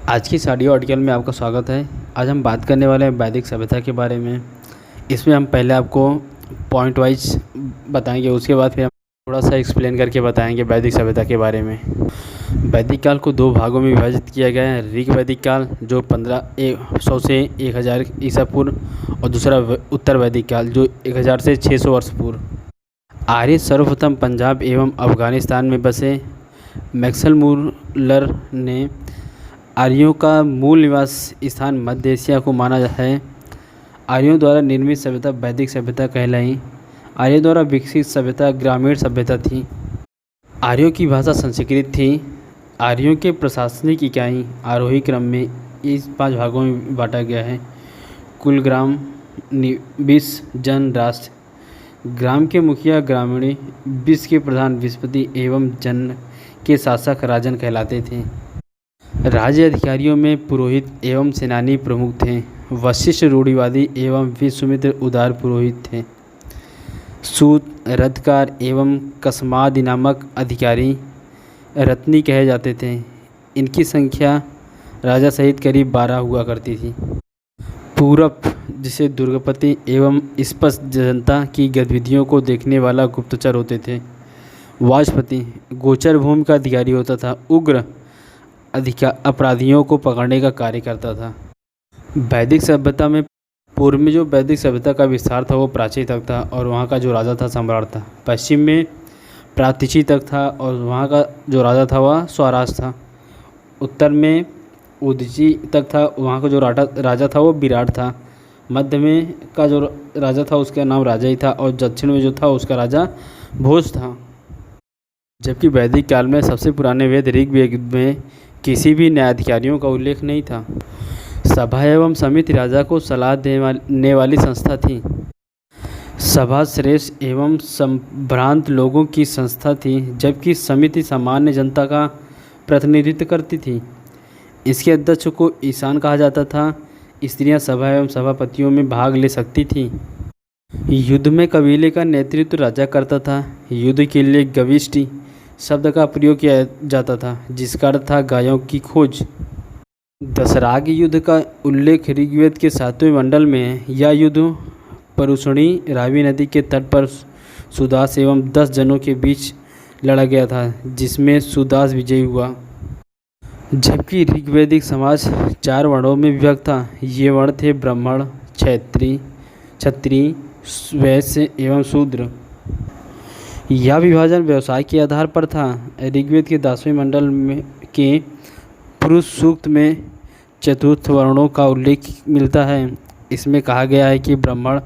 आज की इस ऑडियो आर्टिकल में आपका स्वागत है। आज हम बात करने वाले हैं वैदिक सभ्यता के बारे में। इसमें हम पहले आपको पॉइंट वाइज बताएंगे, उसके बाद फिर हम थोड़ा सा एक्सप्लेन करके बताएंगे वैदिक सभ्यता के बारे में। वैदिक काल को दो भागों में विभाजित किया गया है। ऋग वैदिक काल जो 1500 से 1000 ईसा पूर्व, और दूसरा उत्तर वैदिक काल जो 1000 से 600 वर्ष पूर्व। आर्य सर्वप्रथम पंजाब एवं अफगानिस्तान में बसे। मैक्सल मूलर ने आर्यों का मूल निवास स्थान मध्य एशिया को माना है। आर्यों द्वारा निर्मित सभ्यता वैदिक सभ्यता कहलाई। आर्यों द्वारा विकसित सभ्यता ग्रामीण सभ्यता थी। आर्यों की भाषा संस्कृत थी। आर्यों के प्रशासनिक इकाई आरोही क्रम में इस 5 भागों में बांटा गया है। कुल ग्राम, विस, जन, राष्ट्र। ग्राम के मुखिया ग्रामीणी, विस के प्रधान विस्पति एवं जन के शासक राजन कहलाते थे। राज्य अधिकारियों में पुरोहित एवं सेनानी प्रमुख थे। वशिष्ठ रूढ़िवादी एवं विश्वामित्र उदार पुरोहित थे। सूत, रथकार एवं कसमादि नामक अधिकारी रत्नी कहे जाते थे। इनकी संख्या राजा सहित करीब 12 हुआ करती थी। पूरब, जिसे दुर्गपति एवं स्पष्ट जनता की गतिविधियों को देखने वाला गुप्तचर होते थे। वाजपति गोचर भूमि का अधिकारी होता था। उग्र अपराधियों को पकड़ने का कार्य करता था। वैदिक सभ्यता में पूर्व में जो वैदिक सभ्यता का विस्तार था वो प्राची तक था, और वहाँ का जो राजा था सम्राट था। पश्चिम में प्रातिची तक था, और वहाँ का जो राजा था वह स्वराज था। उत्तर में उदची तक था, वहाँ का जो राजा था वो विराट था। मध्य में का जो राजा था उसका नाम राजा ही था, और दक्षिण में जो था उसका राजा भोज था। जबकि वैदिक काल में सबसे पुराने वेद ऋग्वेद में किसी भी न्यायाधिकारियों का उल्लेख नहीं था। सभा एवं समिति राजा को सलाह देने वाली संस्था थी। सभा श्रेष्ठ एवं संभ्रांत लोगों की संस्था थी, जबकि समिति सामान्य जनता का प्रतिनिधित्व करती थी। इसके अध्यक्ष को ईशान कहा जाता था। स्त्रियां सभा एवं सभापतियों में भाग ले सकती थीं। युद्ध में कबीले का नेतृत्व राजा करता था। युद्ध के लिए गविष्टि शब्द का प्रयोग किया जाता था, जिसका अर्थ था गायों की खोज। दशराग युद्ध का उल्लेख ऋग्वेद के 7वें मंडल में है। यह युद्ध परुषणी रावी नदी के तट पर सुदास एवं 10 जनों के बीच लड़ा गया था, जिसमें सुदास विजयी हुआ। जबकि ऋग्वैदिक समाज 4 वर्णों में विभक्त था। ये वर्ण थे ब्राह्मण, क्षत्रिय, वैश्य एवं शूद्र। यह विभाजन व्यवसाय के आधार पर था। ऋग्वेद के 10वें मंडल में के पुरुष सूक्त में चतुर्थ वर्णों का उल्लेख मिलता है। इसमें कहा गया है कि ब्राह्मण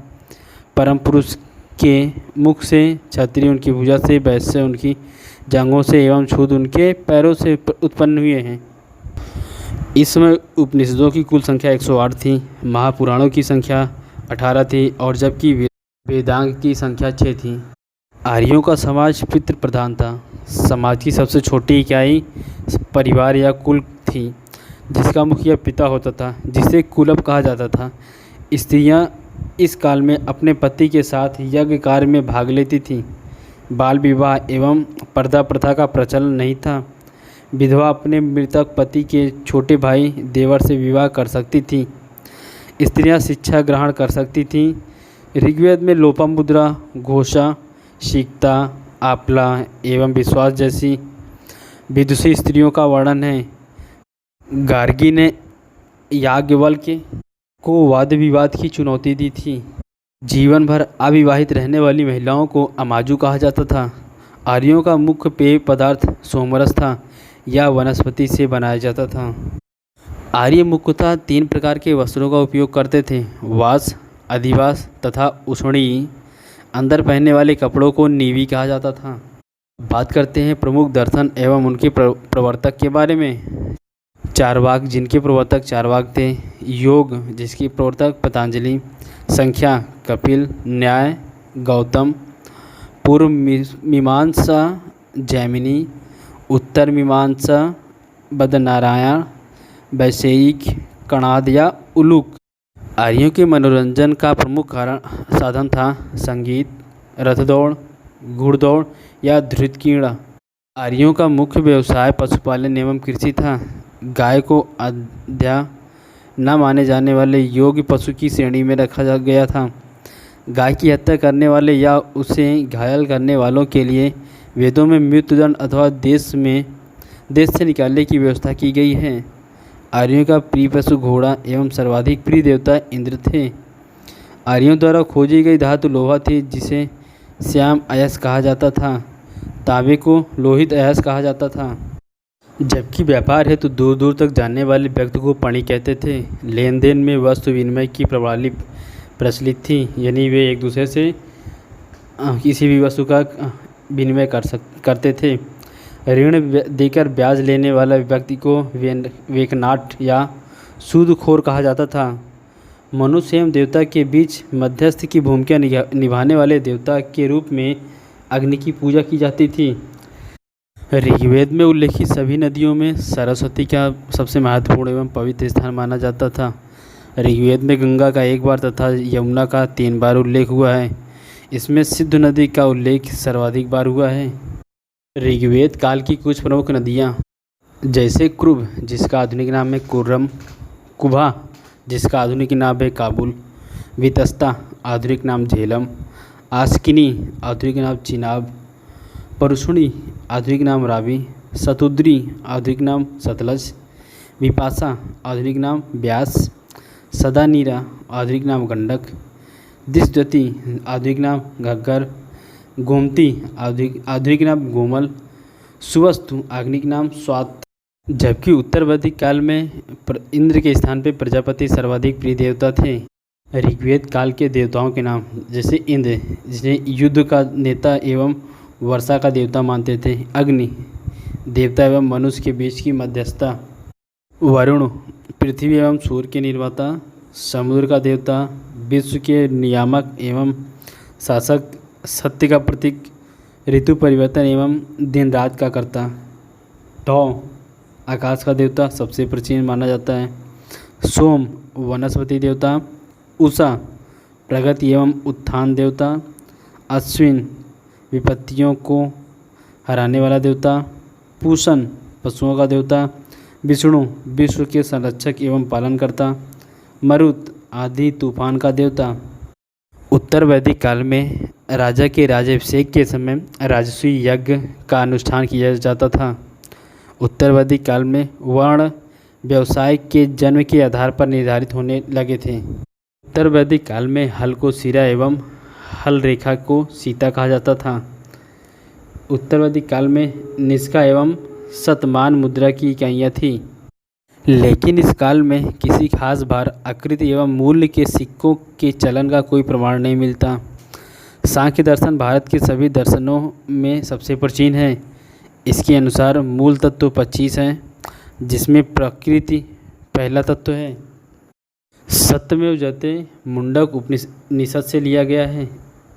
परम पुरुष के मुख से, क्षत्रिय उनकी भुजा से, वैश्य उनकी जांघों से एवं शूद्र उनके पैरों से उत्पन्न हुए हैं। इस समय उपनिषदों की कुल संख्या 108 थी। महापुराणों की संख्या 18 थी, और जबकि वेदांग की संख्या 6 थी। आर्यों का समाज पितृ प्रधान था। समाज की सबसे छोटी इकाई परिवार या कुल थी, जिसका मुखिया पिता होता था, जिसे कुलप कहा जाता था। स्त्रियां इस काल में अपने पति के साथ यज्ञ कार्य में भाग लेती थीं। बाल विवाह एवं पर्दा प्रथा का प्रचलन नहीं था। विधवा अपने मृतक पति के छोटे भाई देवर से विवाह कर सकती थी। स्त्रियां शिक्षा ग्रहण कर सकती थीं। ऋग्वेद में लोपामुद्रा, घोषा, शिक्ता, आपला एवं विश्वास जैसी विदुषी स्त्रियों का वर्णन है। गार्गी ने याज्ञवल्क्य को वाद विवाद की चुनौती दी थी। जीवन भर अविवाहित रहने वाली महिलाओं को अमाजू कहा जाता था। आर्यों का मुख्य पेय पदार्थ सोमरस था। यह वनस्पति से बनाया जाता था। आर्य मुख्यतः 3 प्रकार के वस्त्रों का उपयोग करते थे। वास, अधिवास तथा उष्णी। अंदर पहनने वाले कपड़ों को नीवी कहा जाता था। बात करते हैं प्रमुख दर्शन एवं उनके प्रवर्तक के बारे में। चारवाक, जिनके प्रवर्तक चारवाक थे। योग, जिसके प्रवर्तक पतंजलि। संख्या, कपिल। न्याय, गौतम। पूर्व मीमांसा, जैमिनी। उत्तर मीमांसा, बदनारायण। वैशेयिक, कणाद या उलूक। आर्यों के मनोरंजन का प्रमुख साधन था संगीत, रथदौड़, घुड़दौड़ या धृतक्रीड़ा। आर्यों का मुख्य व्यवसाय पशुपालन एवं कृषि था। गाय को आद्या न माने जाने वाले योग्य पशु की श्रेणी में रखा गया था। गाय की हत्या करने वाले या उसे घायल करने वालों के लिए वेदों में मृत्युदंड अथवा देश से निकालने की व्यवस्था की गई है। आर्यों का प्रिय पशु घोड़ा एवं सर्वाधिक प्रिय देवता इंद्र थे। आर्यों द्वारा खोजी गई धातु लोहा थी, जिसे श्याम अयस्क कहा जाता था। तांबे को लोहित अयस्क कहा जाता था। जबकि व्यापार हेतु दूर दूर तक जाने वाले व्यक्ति को पणी कहते थे। लेन देन में वस्तु विनिमय की प्रणाली प्रचलित थी, यानी वे एक दूसरे से किसी भी वस्तु का विनिमय करते थे। ऋण देकर ब्याज लेने वाला व्यक्ति को वेकनाट या सूदखोर कहा जाता था। मनुष्य एवं देवता के बीच मध्यस्थ की भूमिका निभाने वाले देवता के रूप में अग्नि की पूजा की जाती थी। ऋग्वेद में उल्लेखित सभी नदियों में सरस्वती का सबसे महत्वपूर्ण एवं पवित्र स्थान माना जाता था। ऋग्वेद में गंगा का 1 बार तथा यमुना का 3 बार उल्लेख हुआ है। इसमें सिंधु नदी का उल्लेख सर्वाधिक बार हुआ है। ऋग्वेद काल की कुछ प्रमुख नदियाँ जैसे क्रुब, जिसका आधुनिक नाम है कुर्रम, कुभा, जिसका आधुनिक नाम है काबुल, वितस्ता, आधुनिक नाम झेलम, आस्किनी, आधुनिक नाम चिनाब, परुष्णी, आधुनिक नाम रावी, सतुद्री, आधुनिक नाम सतलज, विपाशा, आधुनिक नाम ब्यास, सदानीरा, आधुनिक नाम गंडक, दिशद्वती, आधुनिक नाम घग्गर, गोमती, आधुनिक नाम गोमल, सुवस्तु, आधुनिक नाम स्वात। जबकि उत्तर वैदिक काल में इंद्र के स्थान पर प्रजापति सर्वाधिक प्रिय देवता थे। ऋग्वेद काल के देवताओं के नाम जैसे इंद्र, जिन्हें युद्ध का नेता एवं वर्षा का देवता मानते थे। अग्नि, देवता एवं मनुष्य के बीच की मध्यस्थता। वरुण, पृथ्वी एवं सूर्य के निर्माता। समुद्र का देवता, विश्व के नियामक एवं शासक। सत्य का प्रतीक, ऋतु परिवर्तन एवं दिन रात का कर्ता। टौ, आकाश का देवता, सबसे प्राचीन माना जाता है। सोम, वनस्पति देवता। उषा, प्रगति एवं उत्थान देवता। अश्विन, विपत्तियों को हराने वाला देवता। पूषण, पशुओं का देवता। विष्णु, विश्व के संरक्षक एवं पालनकर्ता। मरुत, आंधी तूफान का देवता। उत्तर वैदिक काल में राजा के राज्याभिषेक के समय राजसूय यज्ञ का अनुष्ठान किया जाता था। उत्तर वैदिक काल में वर्ण व्यवसाय के जन्म के आधार पर निर्धारित होने लगे थे। उत्तर वैदिक काल में हल को सिरा एवं हल रेखा को सीता कहा जाता था। उत्तर वैदिक काल में निष्का एवं शतमान मुद्रा की इकाइयाँ थीं। लेकिन इस काल में किसी खास भार, आकृति एवं मूल्य के सिक्कों के चलन का कोई प्रमाण नहीं मिलता। सांख्य दर्शन भारत के सभी दर्शनों में सबसे प्राचीन है। इसके अनुसार मूल तत्व 25 हैं, जिसमें प्रकृति पहला तत्व है। सत्यमेव जयते मुंडक उपनिषद से लिया गया है।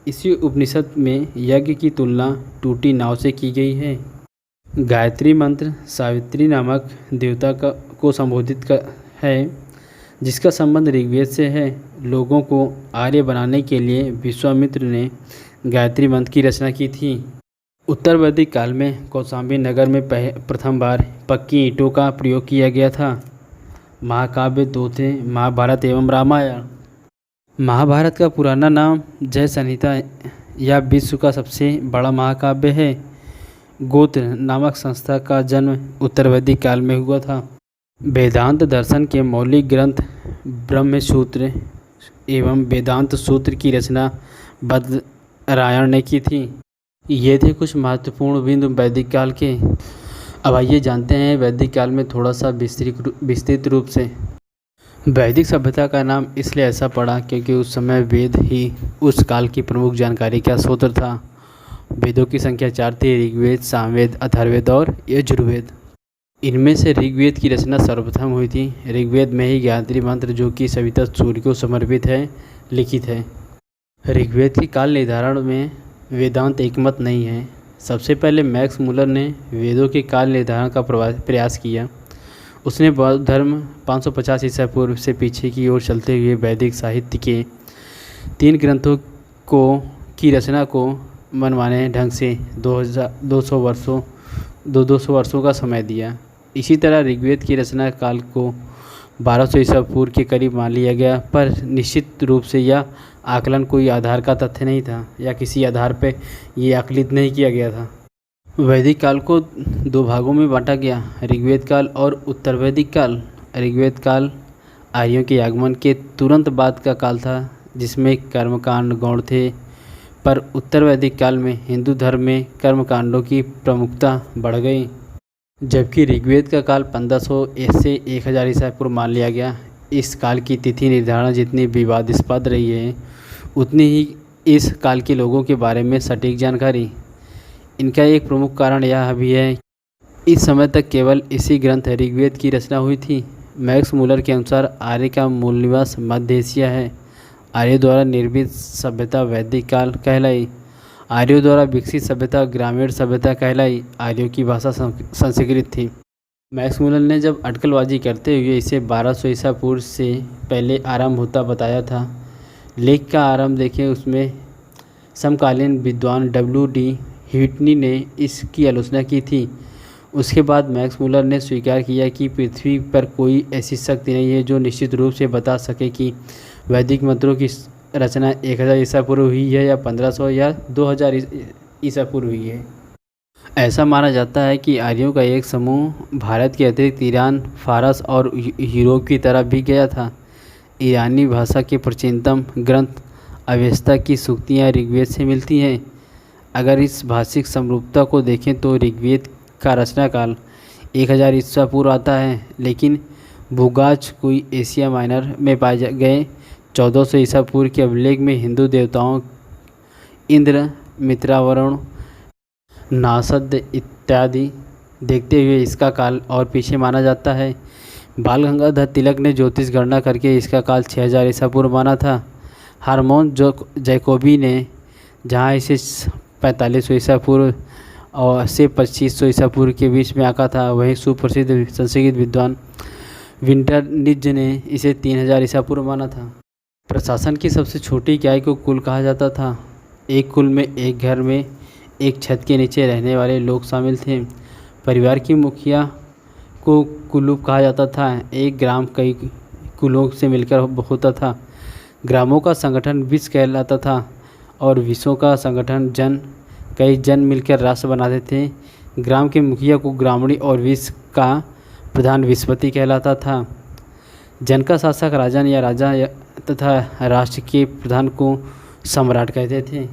इसी उपनिषद में यज्ञ की तुलना टूटी नाव से की गई है। गायत्री मंत्र सावित्री नामक देवता को संबोधित है, जिसका संबंध ऋग्वेद से है। लोगों को आर्य बनाने के लिए विश्वामित्र ने गायत्री मंत्र की रचना की थी। उत्तर वैदिक काल में कौशाम्बी नगर में प्रथम बार पक्की ईंटों का प्रयोग किया गया था। महाकाव्य 2 थे, महाभारत एवं रामायण। महाभारत का पुराना नाम जय संहिता या विश्व का सबसे बड़ा महाकाव्य है। गोत्र नामक संस्था का जन्म उत्तर वैदिक काल में हुआ था। वेदांत दर्शन के मौलिक ग्रंथ ब्रह्मसूत्र एवं वेदांत सूत्र की रचना बदरायण ने की थी। ये थे कुछ महत्वपूर्ण बिंदु वैदिक काल के। अब आइए जानते हैं वैदिक काल में थोड़ा सा विस्तृत रूप से। वैदिक सभ्यता का नाम इसलिए ऐसा पड़ा क्योंकि उस समय वेद ही उस काल की प्रमुख जानकारी का स्रोत था। वेदों की संख्या 4 थी, ऋग्वेद, सामवेद, अथर्ववेद और यजुर्वेद। इनमें से ऋग्वेद की रचना सर्वप्रथम हुई थी। ऋग्वेद में ही गायत्री मंत्र, जो कि सविता सूर्य को समर्पित है, लिखित है। ऋग्वेद के काल निर्धारण में वेदांत एकमत नहीं है। सबसे पहले मैक्स मुलर ने वेदों के काल निर्धारण का प्रयास किया। उसने बौद्ध धर्म 550 ईसा पूर्व से पीछे की ओर चलते हुए वैदिक साहित्य के 3 ग्रंथों की रचना को मनमाने ढंग से 200 वर्षों का समय दिया। इसी तरह ऋग्वेद की रचना काल को 1200 ईसा पूर्व के करीब मान लिया गया, पर निश्चित रूप से यह आकलन कोई आधार का तथ्य नहीं था या किसी आधार पर यह आकलित नहीं किया गया था। वैदिक काल को दो भागों में बांटा गया, ऋग्वेद काल और उत्तर वैदिक काल। ऋग्वेद काल आर्यों के आगमन के तुरंत बाद का काल था, जिसमें कर्मकांड गौण थे, पर उत्तर वैदिक काल में हिंदू धर्म में कर्मकांडों की प्रमुखता बढ़ गई। जबकि ऋग्वेद का काल 1500 से 1000 ईसा पूर्व मान लिया गया। इस काल की तिथि निर्धारण जितनी विवादास्पद रही है, उतनी ही इस काल के लोगों के बारे में सटीक जानकारी। इनका एक प्रमुख कारण यह भी है, इस समय तक केवल इसी ग्रंथ ऋग्वेद की रचना हुई थी। मैक्स मूलर के अनुसार आर्य का मूल निवास मध्य एशिया है। आर्यों द्वारा निर्मित सभ्यता वैदिक काल कहलाई। आर्यों द्वारा विकसित सभ्यता ग्रामीण सभ्यता कहलाई। आर्यों की भाषा संस्कृत थी। मैक्स मूलर ने जब अटकलबाजी करते हुए इसे 1200 ईसा पूर्व से पहले आरंभ होता बताया था। लेख का आरंभ देखें, उसमें समकालीन विद्वान W.D. ह्यूटनी ने इसकी आलोचना की थी। उसके बाद मैक्स मूलर ने स्वीकार किया कि पृथ्वी पर कोई ऐसी शक्ति नहीं है जो निश्चित रूप से बता सके कि वैदिक मंत्रों की रचना 1000 ईसा पूर्व हुई है या 1500 या 2000 ईसा पूर्व हुई है। ऐसा माना जाता है कि आर्यों का एक समूह भारत के अतिरिक्त ईरान, फारस और यूरोप की तरफ भी गया था। ईरानी भाषा के प्राचीनतम ग्रंथ अवेस्ता की सूक्तियाँ ऋग्वेद से मिलती हैं। अगर इस भाषिक समरूपता को देखें तो ऋग्वेद का रचना काल 1000 ईसा पूर्व आता है, लेकिन भूगाज कोई एशिया माइनर में पाए गए 1400 ईसा पूर्व के अभिलेख में हिंदू देवताओं इंद्र, मित्रा, वरुण, नासद इत्यादि देखते हुए इसका काल और पीछे माना जाता है। बाल गंगाधर तिलक ने ज्योतिष गणना करके इसका काल 6000 ईसा पूर्व माना था। हार्मोन जैकोबी ने जहाँ इसे 4500 ईसा पूर्व और से 2500 ईसा पूर्व के बीच में आका था, वहीं सुप्रसिद्ध संस्कृत विद्वान विंटरनिज ने इसे 3000 ईसा पूर्व माना था। प्रशासन की सबसे छोटी इकाई को कुल कहा जाता था। एक कुल में एक घर में एक छत के नीचे रहने वाले लोग शामिल थे। परिवार की मुखिया को कुलूप कहा जाता था। एक ग्राम कई कुलों से मिलकर होता था। ग्रामों का संगठन विश्व कहलाता था और विश्वों का संगठन कई जन मिलकर राष्ट्र बनाते थे। ग्राम के मुखिया को ग्रामणी और विश्व का प्रधान विश्वपति कहलाता था। जन का शासक राजन या राजा तथा राष्ट्र के प्रधान को सम्राट कहते थे।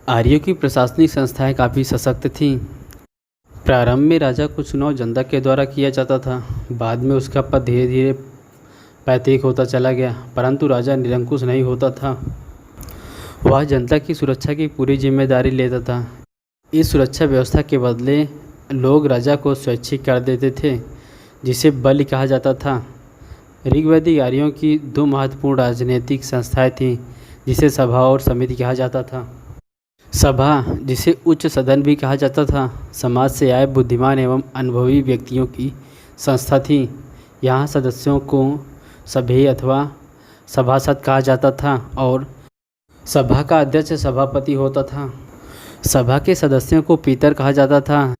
आर्यों की प्रशासनिक संस्थाएं काफ़ी सशक्त थीं। प्रारंभ में राजा को चुनाव जनता के द्वारा किया जाता था। बाद में उसका पद धीरे धीरे पैतृक होता चला गया, परंतु राजा निरंकुश नहीं होता था। वह जनता की सुरक्षा की पूरी जिम्मेदारी लेता था। इस सुरक्षा व्यवस्था के बदले लोग राजा को स्वैच्छिक कर देते थे, जिसे बलि कहा जाता था। ऋग्वैदिक आर्यों की दो महत्वपूर्ण राजनीतिक संस्थाएं थीं, जिसे सभा और समिति कहा जाता था। सभा, जिसे उच्च सदन भी कहा जाता था, समाज से आए बुद्धिमान एवं अनुभवी व्यक्तियों की संस्था थी। यहाँ सदस्यों को सभ्य अथवा सभासद कहा जाता था और सभा का अध्यक्ष सभापति होता था। सभा के सदस्यों को पीतर कहा जाता था,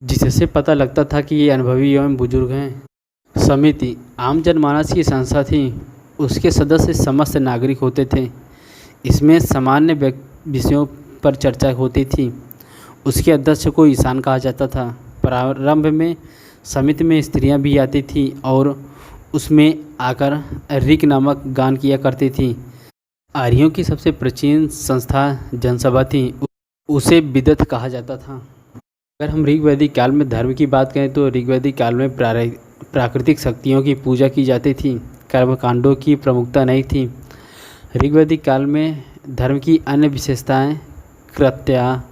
जिससे पता लगता था कि ये अनुभवी एवं बुजुर्ग हैं। समिति आम जनमानस की संस्था थी। उसके सदस्य समस्त नागरिक होते थे। इसमें सामान्य विषयों पर चर्चा होती थी। उसके अध्यक्ष को ईशान कहा जाता था। प्रारंभ में समिति में स्त्रियां भी आती थीं और उसमें आकर ऋक नामक गान किया करती थीं। आर्यों की सबसे प्राचीन संस्था जनसभा थी। उसे विदत कहा जाता था। अगर हम ऋग्वैदिक काल में धर्म की बात करें तो ऋग्वैदिक काल में प्राकृतिक शक्तियों की पूजा की जाती थी। कर्मकांडों की प्रमुखता नहीं थी। ऋग्वैदिक काल में धर्म की अन्य विशेषताएं कृत्या,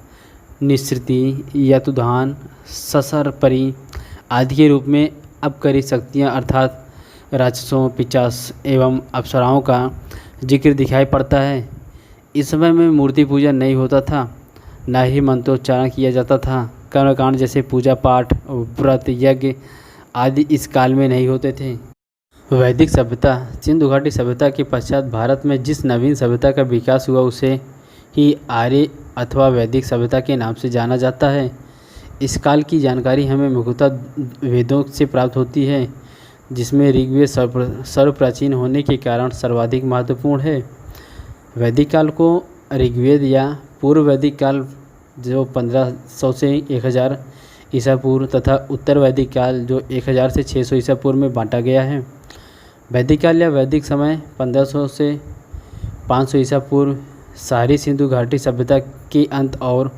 निसृति, यतुधान, ससरपरी आदि के रूप में अपकरी शक्तियाँ अर्थात राक्षसों, पिशाच एवं अप्सराओं का जिक्र दिखाई पड़ता है। इस समय में मूर्ति पूजा नहीं होता था, न ही मंत्रोच्चारण किया जाता था। कर्मकांड जैसे पूजा पाठ, व्रत, यज्ञ आदि इस काल में नहीं होते थे। वैदिक सभ्यता, सिंधु घाटी सभ्यता के पश्चात भारत में जिस नवीन सभ्यता का विकास हुआ उसे ही आर्य अथवा वैदिक सभ्यता के नाम से जाना जाता है। इस काल की जानकारी हमें मुख्यतः वेदों से प्राप्त होती है, जिसमें ऋग्वेद सर्वप्राचीन होने के कारण सर्वाधिक महत्वपूर्ण है। वैदिक काल को ऋग्वेद या पूर्व वैदिक काल जो 1500 से 1000 ईसा पूर्व तथा उत्तर वैदिक काल जो 1000 से 600 ईसा पूर्व में बांटा गया है। वैदिक काल या वैदिक समय 1500 से 500 ईसा पूर्व सारी सिंधु घाटी सभ्यता के अंत और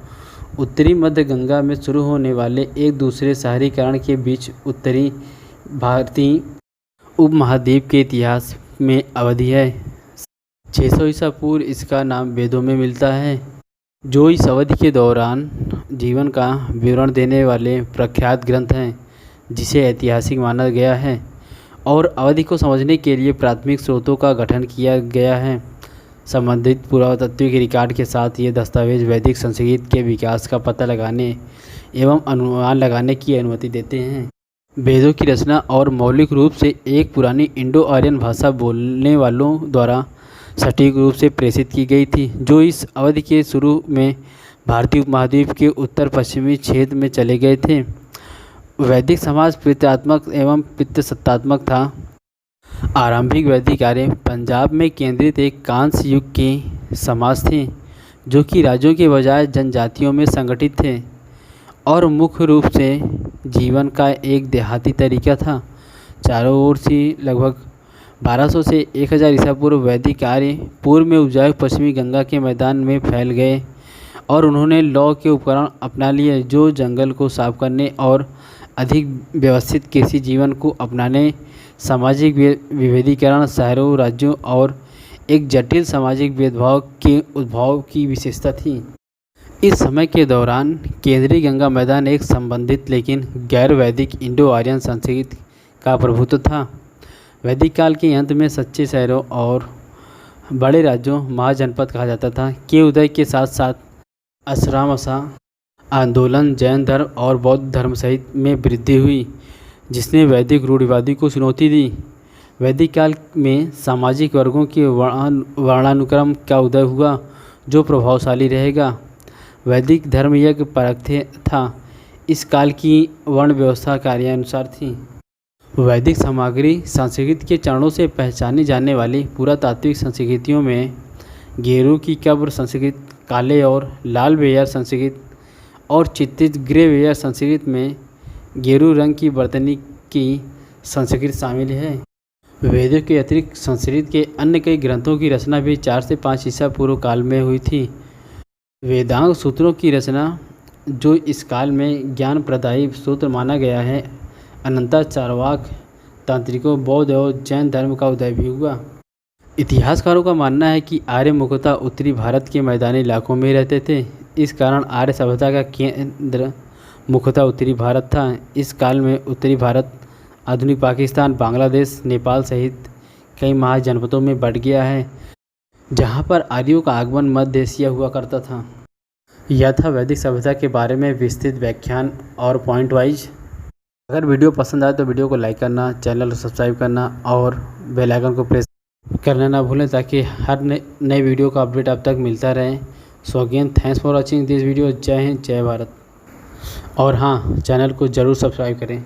उत्तरी मध्य गंगा में शुरू होने वाले एक दूसरे शहरीकरण के बीच उत्तरी भारतीय उपमहाद्वीप के इतिहास में अवधि है। 600 ईसा पूर्व इसका नाम वेदों में मिलता है, जो इस अवधि के दौरान जीवन का विवरण देने वाले प्रख्यात ग्रंथ हैं, जिसे ऐतिहासिक माना गया है और अवधि को समझने के लिए प्राथमिक स्रोतों का गठन किया गया है। संबंधित पुरातात्विक रिकॉर्ड के साथ ये दस्तावेज वैदिक संस्कृत के विकास का पता लगाने एवं अनुमान लगाने की अनुमति देते हैं। वेदों की रचना और मौलिक रूप से एक पुरानी इंडो आर्यन भाषा बोलने वालों द्वारा सटीक रूप से प्रेषित की गई थी, जो इस अवधि के शुरू में भारतीय उपमहाद्वीप के उत्तर पश्चिमी क्षेत्र में चले गए थे। वैदिक समाज पितृत्वात्मक एवं पितृसत्तात्मक था। आरंभिक वैदिक कार्य पंजाब में केंद्रित एक कांस्य युग के समाज थे, जो कि राज्यों के बजाय जनजातियों में संगठित थे और मुख्य रूप से जीवन का एक देहाती तरीका था। चारों ओर से लगभग 1200 से 1000 ईसा पूर्व वैदिक कार्य पूर्व में उपजाऊ पश्चिमी गंगा के मैदान में फैल गए और उन्होंने लौ के उपकरण अपना लिए, जो जंगल को साफ करने और अधिक व्यवस्थित कृषि जीवन को अपनाने, सामाजिक विभेदीकरण, शहरों, राज्यों और एक जटिल सामाजिक भेदभाव के उद्भव की विशेषता थी। इस समय के दौरान केंद्रीय गंगा मैदान एक संबंधित लेकिन गैर वैदिक इंडो आर्यन संस्कृति का प्रभुत्व था। वैदिक काल के अंत में सच्चे शहरों और बड़े राज्यों महाजनपद कहा जाता था के उदय के साथ साथ आश्रमशा आंदोलन, जैन धर्म और बौद्ध धर्म सहित में वृद्धि हुई, जिसने वैदिक रूढ़िवादी को चुनौती दी। वैदिक काल में सामाजिक वर्गों के वर्णानुक्रम का उदय हुआ, जो प्रभावशाली रहेगा। वैदिक धर्म यज्ञ परक था। इस काल की वर्ण व्यवस्था कार्यानुसार थी। वैदिक सामग्री संस्कृत के चरणों से पहचानी जाने वाली पुरातात्विक संस्कृतियों में गेरू की कब्र संस्कृत, काले और लाल वेयर संस्कृत और चित्रित ग्रे वेयर संस्कृत में गेरू रंग की बर्तनी की संस्कृत शामिल है। वेदों के अतिरिक्त संस्कृत के अन्य कई ग्रंथों की रचना भी 4 से 5 ईसा पूर्व काल में हुई थी। वेदांग सूत्रों की रचना, जो इस काल में ज्ञानप्रदायी सूत्र माना गया है, अनंतर चारवाक, तांत्रिकों, बौद्ध और जैन धर्म का उदय भी हुआ। इतिहासकारों का मानना है कि आर्य मुख्यतः उत्तरी भारत के मैदानी इलाकों में रहते थे। इस कारण आर्य सभ्यता का केंद्र मुख्यतः उत्तरी भारत था। इस काल में उत्तरी भारत आधुनिक पाकिस्तान, बांग्लादेश, नेपाल सहित कई महाजनपदों में बंट गया है, जहाँ पर आर्यों का आगमन मध्य एशिया हुआ करता था। यह था वैदिक सभ्यता के बारे में विस्तृत व्याख्यान और पॉइंट वाइज। अगर वीडियो पसंद आए तो वीडियो को लाइक करना, चैनल को सब्सक्राइब करना और बेल आइकन को प्रेस करना ना भूलें, ताकि हर नए वीडियो का अपडेट आप तक मिलता रहे। So again thanks for watching this video. जय हिंद, जय भारत। और हाँ, चैनल को ज़रूर सब्सक्राइब करें।